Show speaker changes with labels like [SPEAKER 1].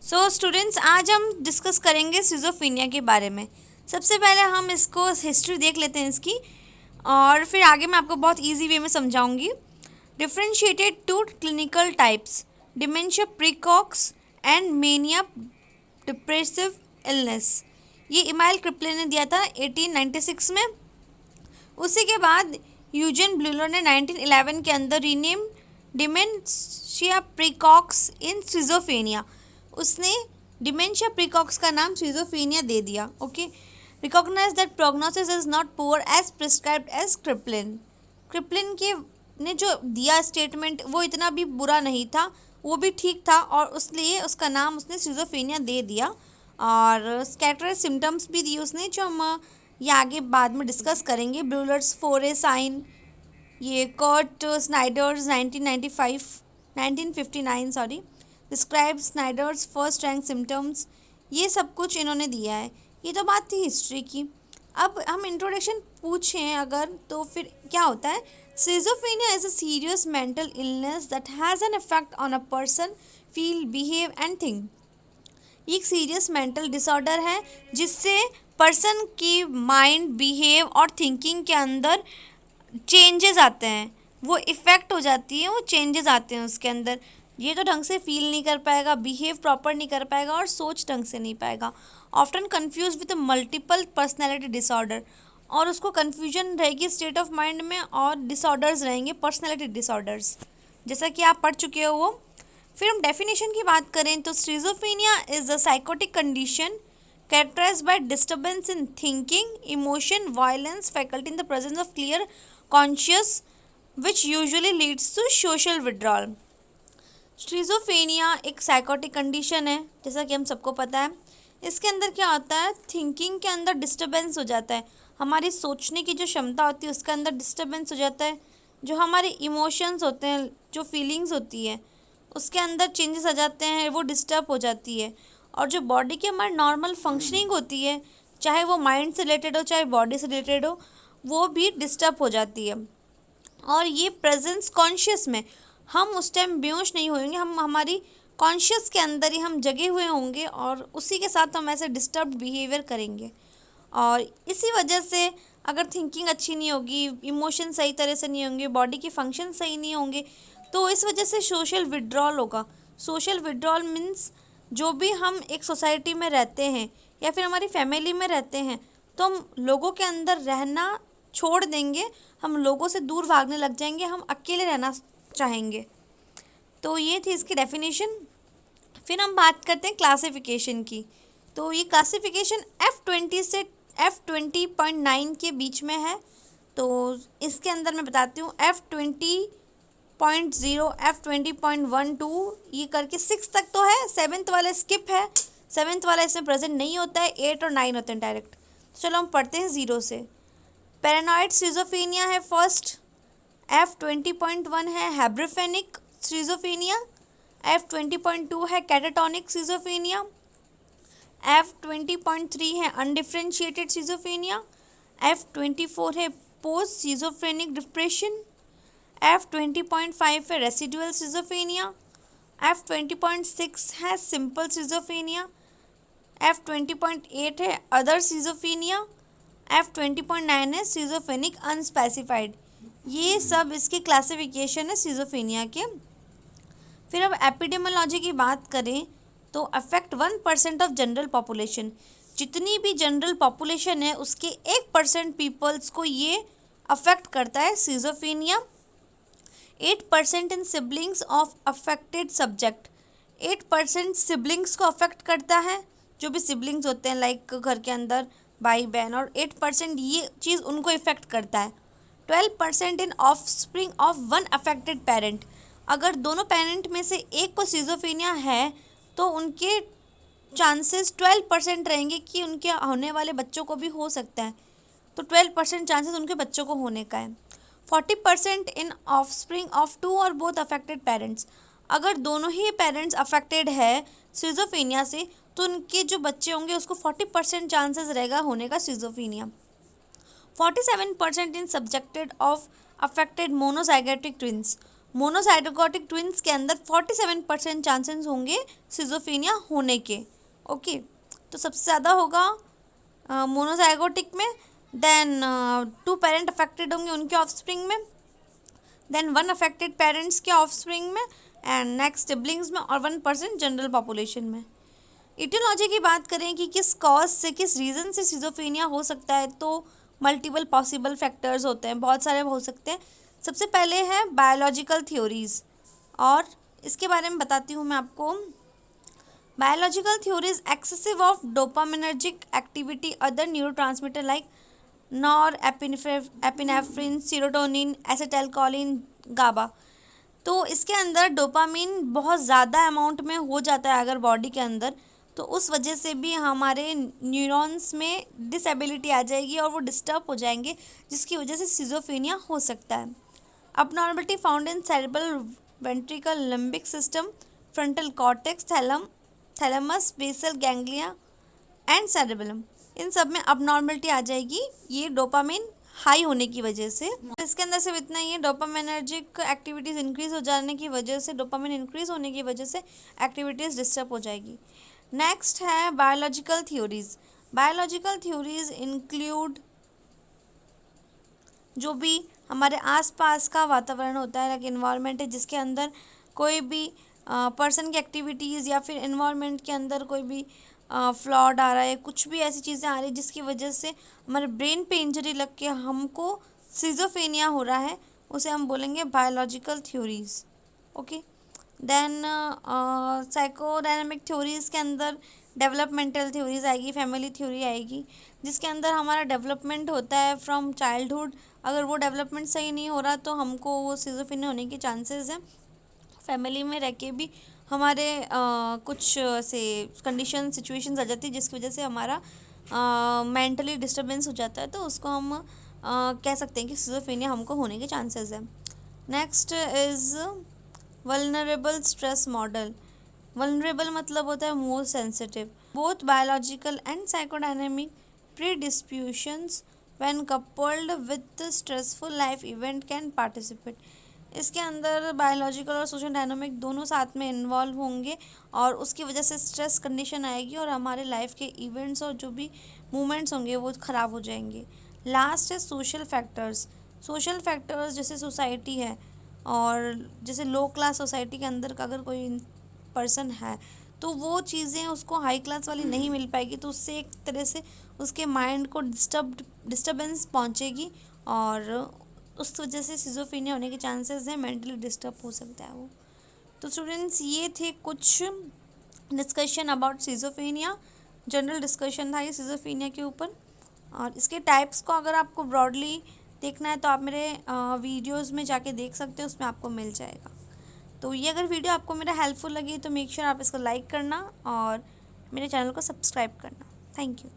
[SPEAKER 1] So students, आज हम discuss करेंगे सिजोफ्रेनिया के बारे में। सबसे पहले हम इसको हिस्ट्री देख लेते हैं इसकी, और फिर आगे मैं आपको बहुत इजी वे में समझाऊंगी। Differentiated two clinical types: dementia praecox and mania depressive illness. ये इमाइल क्रिप्ले ने दिया था 1896 में। उसी के बाद यूजन ब्लूलर ने 1911 के अंदर rename dementia praecox in schizophrenia. उसने डिमेंशिया प्रीकॉक्स का नाम सिजोफ्रेनिया दे दिया। Okay, recognise that prognosis is not poor as prescribed as Kraepelin. Kraepelin के ने जो दिया स्टेटमेंट वो इतना भी बुरा नहीं था, वो भी ठीक था, और इसलिए उसका नाम उसने सिजोफ्रेनिया दे दिया। और स्कैटर सिम्टम्स भी दिए उसने, जो हम ये आगे बाद में डिस्कस करेंगे। ब्लूलर्स 4A साइन, ये Kurt Schneider's 1959 sorry, describe Schneider's first rank symptoms, ये सब कुछ इन्होंने दिया है। ये तो बात थी हिस्ट्री की। अब हम इंट्रोडक्शन पूछें अगर, तो फिर क्या होता है? Schizophrenia is a serious mental illness that has an effect on a person feel behave and think. ये एक सीरियस मेंटल डिसऑर्डर है जिससे पर्सन की माइंड, बिहेव और थिंकिंग के अंदर चेंजेस आते हैं, वो इफ़ेक्ट हो जाती है, वो चेंजेस आते हैं उसके अंदर। ये तो ढंग से फील नहीं कर पाएगा, बिहेव प्रॉपर नहीं कर पाएगा और सोच ढंग से नहीं पाएगा। Often confuse with multiple personality disorder, और उसको कन्फ्यूजन रहेगी स्टेट ऑफ माइंड में, और डिसऑर्डर्स रहेंगे, पर्सनैलिटी डिसऑर्डर्स, जैसा कि आप पढ़ चुके हो वो। फिर हम डेफिनेशन की बात करें तो schizophrenia is a psychotic condition characterized by disturbance in thinking, emotion, violence, faculty in the presence of clear conscious, which usually leads to social withdrawal. Schizophrenia एक साइकोटिक कंडीशन है, जैसा कि हम सबको पता है। इसके अंदर क्या होता है? थिंकिंग के अंदर डिस्टर्बेंस हो जाता है, हमारी सोचने की जो क्षमता होती है उसके अंदर डिस्टर्बेंस हो जाता है। जो हमारे इमोशंस होते हैं, जो फीलिंग्स होती है, उसके अंदर चेंजेस आ जाते हैं, वो डिस्टर्ब हो जाती है। और जो बॉडी की हमारी नॉर्मल फंक्शनिंग होती है, चाहे वो माइंड से रिलेटेड हो चाहे बॉडी से रिलेटेड हो, वो भी डिस्टर्ब हो जाती है। और ये प्रेजेंस कॉन्शियस में हम उस टाइम बेहोश नहीं होंगे, हम हमारी कॉन्शियस के अंदर ही हम जगे हुए होंगे, और उसी के साथ हम ऐसे डिस्टर्ब बिहेवियर करेंगे। और इसी वजह से अगर थिंकिंग अच्छी नहीं होगी, इमोशन सही तरह से नहीं होंगे, बॉडी के फंक्शन सही नहीं होंगे, तो इस वजह से सोशल विड्रॉल होगा। सोशल विड्रॉल मीन्स जो भी हम एक सोसाइटी में रहते हैं या फिर हमारी फैमिली में रहते हैं, तो हम लोगों के अंदर रहना छोड़ देंगे, हम लोगों से दूर भागने लग जाएंगे, हम अकेले रहना चाहेंगे। तो ये थी इसकी डेफिनेशन। फिर हम बात करते हैं क्लासिफिकेशन की। तो ये क्लासिफिकेशन F20 से F20.9 के बीच में है। तो इसके अंदर मैं बताती हूँ F20.0, F20.12, ये करके 6 तक तो है, 7th वाला स्किप है, 7th वाला इसमें प्रेजेंट नहीं होता है, 8 और 9 होते हैं डायरेक्ट। चलो हम पढ़ते हैं 0 से। पैरानॉइड स्किज़ोफ्रेनिया है फर्स्ट, F20.1 है हैब्रिफेनिक स्किज़ोफ्रेनिया, F20.2 है कैटाटोनिक स्किज़ोफ्रेनिया, F20.3 है अनडिफ्रेंशिएटेड स्किज़ोफ्रेनिया, F24 है पोस्ट स्किज़ोफ्रेनिक डिप्रेशन, F20.5 है रेसिडुअल स्किज़ोफ्रेनिया, F20.6 है सिंपल स्किज़ोफ्रेनिया, F20.8 है अदर स्किज़ोफ्रेनिया, F20.9 है स्किज़ोफ्रेनिक अनस्पेसिफाइड। ये सब इसकी क्लासिफिकेशन है स्किज़ोफ्रेनिया के। फिर अब एपिडेमियोलॉजी की बात करें तो अफेक्ट 1% ऑफ जनरल पॉपुलेशन। जितनी भी जनरल पॉपुलेशन है उसके 1% पीपल्स को ये अफेक्ट करता है schizophrenia. 8% in siblings of affected subject, 8% siblings को अफेक्ट करता है, जो भी सिबलिंग्स होते हैं लाइक घर के अंदर भाई बहन, और 8% ये चीज़ उनको इफ़ेक्ट करता है। 12% in offspring of one affected parent. अगर दोनों पेरेंट में से एक को स्किज़ोफ्रेनिया है तो उनके चांसेस 12% रहेंगे कि उनके होने वाले बच्चों को भी हो सकता है। तो 12% चांसेस उनके बच्चों को होने का है। 40% इन ऑफस्प्रिंग ऑफ 2 और बोथ अफेक्टेड पेरेंट्स। अगर दोनों ही पेरेंट्स अफेक्टेड है स्किज़ोफ्रेनिया से, तो उनके जो बच्चे होंगे उसको 40% चांसेस रहेगा होने का schizophrenia. 47% in subjected of affected monozygotic twins. Monozygotic twins के अंदर 47% चांसेस होंगे सिजोफ्रेनिया होने के। ओके, तो सबसे ज़्यादा होगा मोनोजाइगोटिक में, देन 2 पेरेंट अफेक्टेड होंगे उनके ऑफस्प्रिंग में, देन 1 अफेक्टेड पेरेंट्स के ऑफस्प्रिंग में, एंड नेक्स्ट सिबलिंग्स में, और 1% जनरल पॉपुलेशन में। इटियोलॉजी की बात करें कि किस कॉज से, किस रीज़न से सिजोफ्रेनिया हो सकता है, तो मल्टीपल पॉसिबल फैक्टर्स होते हैं, बहुत सारे हो सकते हैं। सबसे पहले है बायोलॉजिकल थ्योरीज, और इसके बारे में बताती हूँ मैं आपको। Biological theories excessive of dopaminergic activity other neurotransmitter like norepinephrine, serotonin, acetylcholine, GABA. तो इसके अंदर डोपामिन बहुत ज़्यादा अमाउंट में हो जाता है अगर बॉडी के अंदर, तो उस वजह से भी हमारे न्यूरॉन्स में डिसेबिलिटी आ जाएगी और वो डिस्टर्ब हो जाएंगे, जिसकी वजह से सिजोफ्रेनिया हो सकता है। abnormality found in cerebral ventricle limbic system, frontal cortex, thalamus, basal ganglia and cerebellum, इन सब में abnormality आ जाएगी ये डोपामिन हाई होने की वजह से। इसके अंदर सिर्फ इतना ही है, डोपामिनर्जिक एक्टिविटीज़ इंक्रीज हो जाने की वजह से, डोपामिन इंक्रीज होने की वजह से एक्टिविटीज़ डिस्टर्ब हो जाएगी। नेक्स्ट है biological theories. Biological theories include जो भी हमारे आसपास का वातावरण होता है, लाइक इन्वायरमेंट है, जिसके अंदर कोई भी पर्सन की एक्टिविटीज़ या फिर इन्वायरमेंट के अंदर कोई भी फ्लॉड आ रहा है, कुछ भी ऐसी चीज़ें आ रही है जिसकी वजह से हमारे ब्रेन पे इंजरी लग के हमको सिजोफ्रेनिया हो रहा है, उसे हम बोलेंगे biological theories. Okay, then psychodynamic theories के अंदर डेवलपमेंटल थ्योरीज आएगी, फैमिली थ्योरी आएगी, जिसके अंदर हमारा डेवलपमेंट होता है फ्रॉम चाइल्डहुड। अगर वो डेवलपमेंट सही नहीं हो रहा तो हमको वो सिजोफ्रेनिया होने के चांसेस हैं। फैमिली में रह के भी हमारे कुछ से कंडीशन सिचुएशंस आ जाती है जिसकी वजह से हमारा मेंटली डिस्टर्बेंस हो जाता है, तो उसको हम कह सकते हैं कि सिजोफ्रेनिया हमको होने के चांसेस हैं। Next is vulnerable stress model. Vulnerable मतलब होता है more sensitive. Both biological and psychodynamic predispositions when coupled with stressful life event can participate. इसके अंदर बायोलॉजिकल और सोशल डायनामिक दोनों साथ में इन्वॉल्व होंगे और उसकी वजह से स्ट्रेस कंडीशन आएगी और हमारे लाइफ के इवेंट्स और जो भी मूवमेंट्स होंगे वो ख़राब हो जाएंगे। लास्ट है सोशल फैक्टर्स। सोशल फैक्टर्स जैसे सोसाइटी है, और जैसे लो क्लास सोसाइटी के अंदर का अगर कोई पर्सन है तो वो चीज़ें उसको हाई क्लास वाली नहीं मिल पाएगी, तो उससे एक तरह से उसके माइंड को डिस्टर्बेंस पहुंचेगी और उस वजह से सिजोफ्रेनिया होने के चांसेस हैं, मेंटली डिस्टर्ब हो सकता है वो। तो स्टूडेंट्स, ये थे कुछ discussion about schizophrenia, general discussion था ये सिजोफ्रेनिया के ऊपर। और इसके टाइप्स को अगर आपको ब्रॉडली देखना है तो आप मेरे वीडियोस में जाके देख सकते हो, उसमें आपको मिल जाएगा। तो ये अगर वीडियो आपको मेरा हेल्पफुल लगी तो मेक श्योर आप इसको लाइक करना और मेरे चैनल को सब्सक्राइब करना। Thank you.